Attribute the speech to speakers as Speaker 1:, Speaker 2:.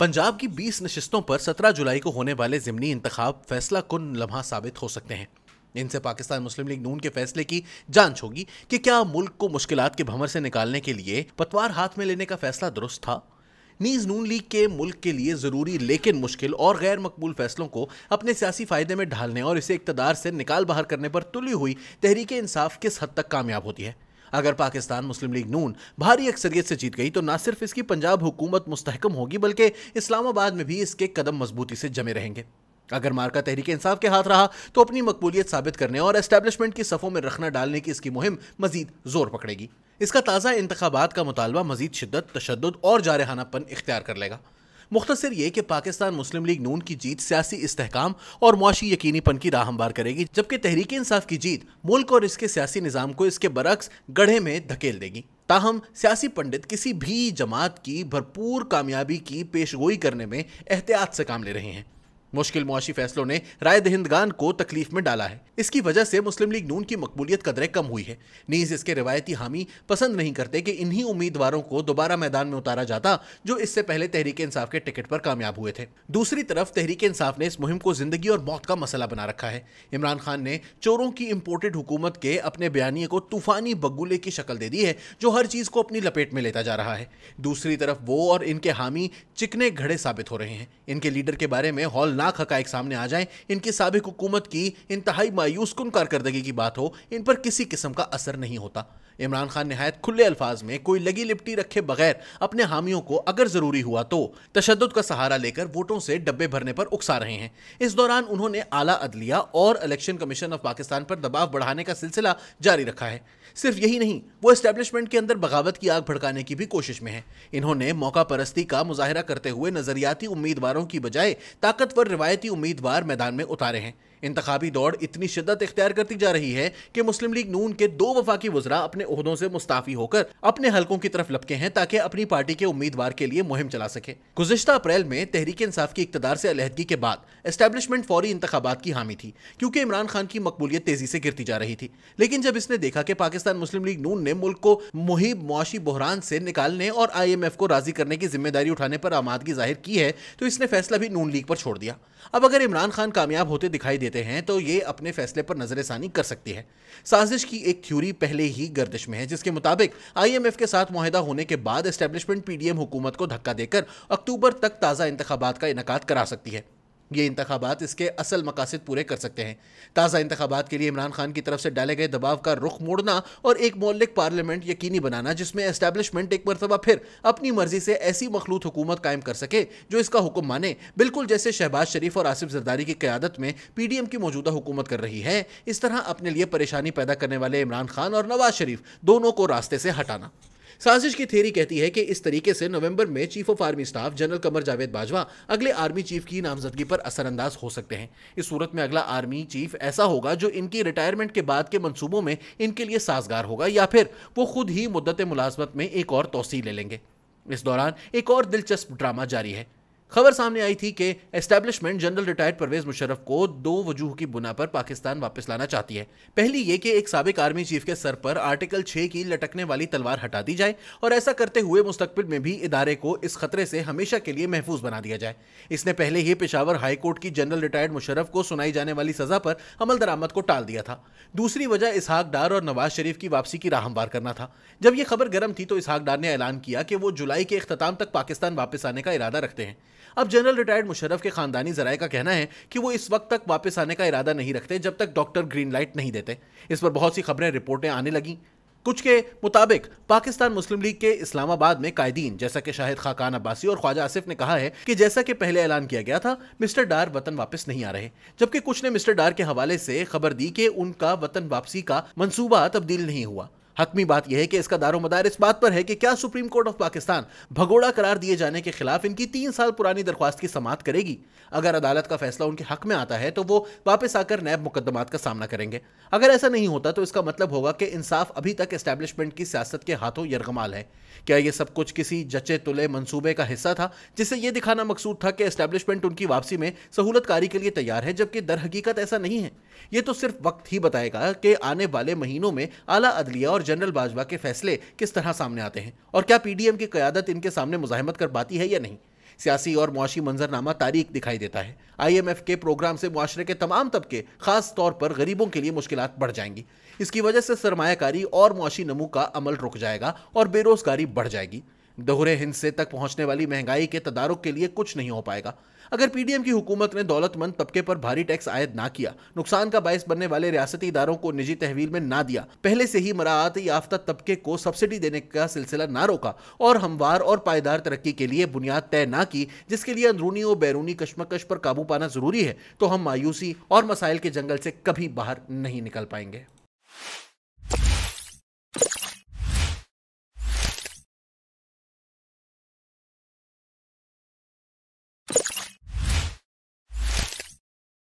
Speaker 1: पंजाब की 20 नशिस्तों पर 17 जुलाई को होने वाले ज़िमनी इंतखाब फैसला कुन लम्हा साबित हो सकते हैं। इनसे पाकिस्तान मुस्लिम लीग नून के फैसले की जांच होगी कि क्या मुल्क को मुश्किलात के भंवर से निकालने के लिए पतवार हाथ में लेने का फैसला दुरुस्त था। नीज नून लीग के मुल्क के लिए ज़रूरी लेकिन मुश्किल और गैर मकबूल फैसलों को अपने सियासी फ़ायदे में ढालने और इसे इक़्तिदार से निकाल बाहर करने पर तुली हुई तहरीक इंसाफ किस हद तक कामयाब होती है। अगर पाकिस्तान मुस्लिम लीग नून भारी अक्सरियत से जीत गई तो न सिर्फ इसकी पंजाब हुकूमत मुस्तहकम होगी बल्कि इस्लामाबाद में भी इसके कदम मजबूती से जमे रहेंगे। अगर मार्का तहरीक इंसाफ के हाथ रहा तो अपनी मकबूलियत साबित करने और एस्टैब्लिशमेंट की सफ़ों में रखना डालने की इसकी मुहिम मजीद जोर पकड़ेगी। इसका ताज़ा इंतखाबात का मुतालबा मजीद शिद्दत, तशद्दुद और जारहानापन इख्तियार कर लेगा। मुख्तसर ये कि पाकिस्तान मुस्लिम लीग नून की जीत सियासी इस्तेहकाम और मुआशी यकीनीपन की राह हमवार करेगी, जबकि तहरीक इंसाफ की जीत मुल्क और इसके सियासी निज़ाम को इसके बरक्स गड्ढे में धकेल देगी। ताहम सियासी पंडित किसी भी जमात की भरपूर कामयाबी की पेशगोई करने में एहतियात से काम ले रहे हैं। मुश्किल मुआशी फैसलों ने राय दहिंदगान को तकलीफ में डाला है। इसकी वजह से मुस्लिम लीग नून की मकबूलियत कदरे कम हुई है। नीज इसके रिवायती हामी पसंद नहीं करते कि इन्हीं उम्मीदवारों को दोबारा मैदान में उतारा जाता जो इससे पहले तहरीक इंसाफ के टिकट पर कामयाब हुए थे। दूसरी तरफ तहरीक इंसाफ ने इस मुहिम को जिंदगी और मौत का मसला बना रखा है। इमरान खान ने चोरों की इम्पोर्टेड हुकूमत के अपने बयानिए को तूफानी बगुले की शक्ल दे दी है जो हर चीज को अपनी लपेट में लेता जा रहा है। दूसरी तरफ वो और इनके हामी चिकने घड़े साबित हो रहे हैं। इनके लीडर के बारे में हौलनाक हकायक सामने आ जाएं, इनकी साबिक हुकूमत की इंतहाई मायूस कुन कारकर्दगी की बात हो, इन पर किसी किस्म का असर नहीं होता। इमरान खान निहायत खुले अल्फाज में कोई लगी लिपटी रखे बगैर अपने हामियों को अगर जरूरी हुआ तो तशद्दुद का सहारा लेकर वोटों से डब्बे भरने पर उकसा रहे हैं। इस दौरान उन्होंने आला अदलिया और इलेक्शन कमीशन ऑफ पाकिस्तान पर दबाव बढ़ाने का सिलसिला जारी रखा है। सिर्फ यही नहीं, वो एस्टेब्लिशमेंट के अंदर बगावत की आग भड़काने की भी कोशिश में है। इन्होंने मौका परस्ती का मुजाहिरा करते हुए नजरियाती उम्मीदवारों की बजाय ताकतवर रिवायती उम्मीदवार मैदान में उतारे हैं। इंतखाबी दौड़ इतनी शिद्दत इख्तियार करती जा रही है कि मुस्लिम लीग नून के 2 वफाकी वज़रा अपने ओहदों से मुस्ताफी होकर अपने हलकों की तरफ लपके हैं ताकि अपनी पार्टी के उम्मीदवार के लिए मुहिम चला सके। गुज़िश्ता अप्रैल में तहरीक इंसाफ की इक़्तिदार से अलहदगी के बाद एस्टैब्लिशमेंट फौरी इंतखाबात की हामी थी, क्योंकि इमरान खान की मकबूलियत तेजी से गिरती जा रही थी। लेकिन जब इसने देखा कि पाकिस्तान मुस्लिम लीग नून ने मुल्क को मुहिब मुआशी बहरान से निकालने और IMF को राजी करने की जिम्मेदारी उठाने पर आमादगी जाहिर की है तो इसने फैसला भी नून लीग पर छोड़ दिया। अब अगर इमरान खान कामयाब होते दिखाई देते हैं तो ये अपने फैसले पर नजरसानी कर सकती है। साजिश की एक थ्योरी पहले ही गर्दिश में है जिसके मुताबिक IMF के साथ मुआहदा होने के बाद एस्टैब्लिशमेंट PDM हुकूमत को धक्का देकर अक्टूबर तक ताज़ा इंतखाबात का इनेकाद करा सकती है। ये इंतखाबात इसके असल मकासद पूरे कर सकते हैं। ताज़ा इंतखाबात के लिए इमरान खान की तरफ से डाले गए दबाव का रुख मोड़ना और एक मौलिक पार्लियामेंट यकीनी बनाना जिसमें एस्टैब्लिशमेंट एक मरतबा फिर अपनी मर्जी से ऐसी मखलूत हुकूमत कायम कर सके जो इसका हुक्म माने, बिल्कुल जैसे शहबाज शरीफ और आसिफ जरदारी की क़यादत में PDM की मौजूदा हुकूमत कर रही है। इस तरह अपने लिए परेशानी पैदा करने वाले इमरान खान और नवाज शरीफ दोनों को रास्ते से हटाना। साजिश की थ्योरी कहती है कि इस तरीके से नवंबर में chief of army staff general Qamar Javed Bajwa अगले आर्मी चीफ की नामजदगी पर असरअंदाज हो सकते हैं। इस सूरत में अगला आर्मी चीफ ऐसा होगा जो इनकी रिटायरमेंट के बाद के मंसूबों में इनके लिए साजगार होगा, या फिर वो खुद ही मुद्दत मुलाजमत में एक और तोसी ले लेंगे। इस दौरान एक और दिलचस्प ड्रामा जारी है। खबर सामने आई थी कि establishment general retired Pervez Musharraf को 2 वजूह की बुना पर पाकिस्तान वापस लाना चाहती है। पहली ये कि एक साबिक आर्मी चीफ के सर पर आर्टिकल 6 की लटकने वाली तलवार हटा दी जाए और ऐसा करते हुए मुस्तकबिल में भी इदारे को इस खतरे से हमेशा के लिए महफूज बना दिया जाए। इसने पहले ही पेशावर हाई कोर्ट की जनरल रिटायर्ड मुशर्रफ को सुनाई जाने वाली सजा पर अमल दरामद को टाल दिया था। दूसरी वजह इसहाक डार और नवाज शरीफ की वापसी की राह हमवार करना था। जब यह खबर गर्म थी तो इसहाक डार ने ऐलान किया कि वो जुलाई के इख्तिताम तक पाकिस्तान वापस आने का इरादा रखते हैं। अब जनरल रिटायर्ड मुशर्रफ के खानदानी जराये का कहना है कि वो इस वक्त तक वापस आने का इरादा नहीं रखते जब तक डॉक्टर ग्रीन लाइट नहीं देते। इस पर बहुत सी खबरें, रिपोर्टें आने लगी। कुछ के मुताबिक पाकिस्तान मुस्लिम लीग के इस्लामाबाद में कायदीन जैसा कि शाहिद खाकान अब्बासी और ख्वाजा आसिफ ने कहा है कि जैसा कि पहले ऐलान किया गया था मिस्टर डार वतन वापस नहीं आ रहे, जबकि कुछ ने मिस्टर डार के हवाले से खबर दी कि उनका वतन वापसी का मंसूबा तब्दील नहीं हुआ। हतमी बात यह है कि इसका दारोमदार इस बात पर है कि क्या सुप्रीम कोर्ट ऑफ पाकिस्तान भगोड़ा करार दिए जाने के खिलाफ इनकी 3 साल पुरानी दरख्वास्त की समाअत करेगी। अगर अदालत का फैसला उनके हक में आता है तो वो वापस आकर नैब मुकदमात का सामना करेंगे। अगर ऐसा नहीं होता तो इसका मतलब होगा कि इंसाफ अभी तक एस्टैब्लिशमेंट की सियासत के हाथों यरगमाल है। क्या ये सब कुछ किसी जचे तुले मंसूबे का हिस्सा था जिससे यह दिखाना मकसूद था कि एस्टैब्लिशमेंट उनकी वापसी में सहूलतकारी के लिए तैयार है, जबकि दर हकीकत ऐसा नहीं है। ये तो सिर्फ वक्त ही बताएगा कि आने वाले महीनों में आला अदलिया और जनरल बाजवा के फैसले किस तरह सामने आते हैं और क्या PDM की क़यादत इनके सामने मुज़ाहमत कर पाती है या नहीं। सियासी और मुआशी मंजरनामा तारीख दिखाई देता है। IMF के प्रोग्राम से मुआशरे के तमाम तबके, खास तौर पर गरीबों के लिए मुश्किलात बढ़ जाएंगी। इसकी वजह से सरमायाकारी और मुआशी नमू का अमल रुक जाएगा और बेरोजगारी बढ़ जाएगी। दोहरे हिस्से तक पहुंचने वाली महंगाई के तदारुक के लिए कुछ नहीं हो पाएगा। अगर पीडीएम की हुकूमत ने दौलतमंद तबके पर भारी टैक्स आयद ना किया, नुकसान का बायस बनने वाले रियासती इदारों को निजी तहवील में ना दिया, पहले से ही मराआत याफ्ता तबके को सब्सिडी देने का सिलसिला ना रोका और हमवार और पायदार तरक्की के लिए बुनियाद तय ना की, जिसके लिए अंदरूनी और बैरूनी कशमकश पर काबू पाना जरूरी है, तो हम मायूसी और मसाइल के जंगल से कभी बाहर नहीं निकल पाएंगे।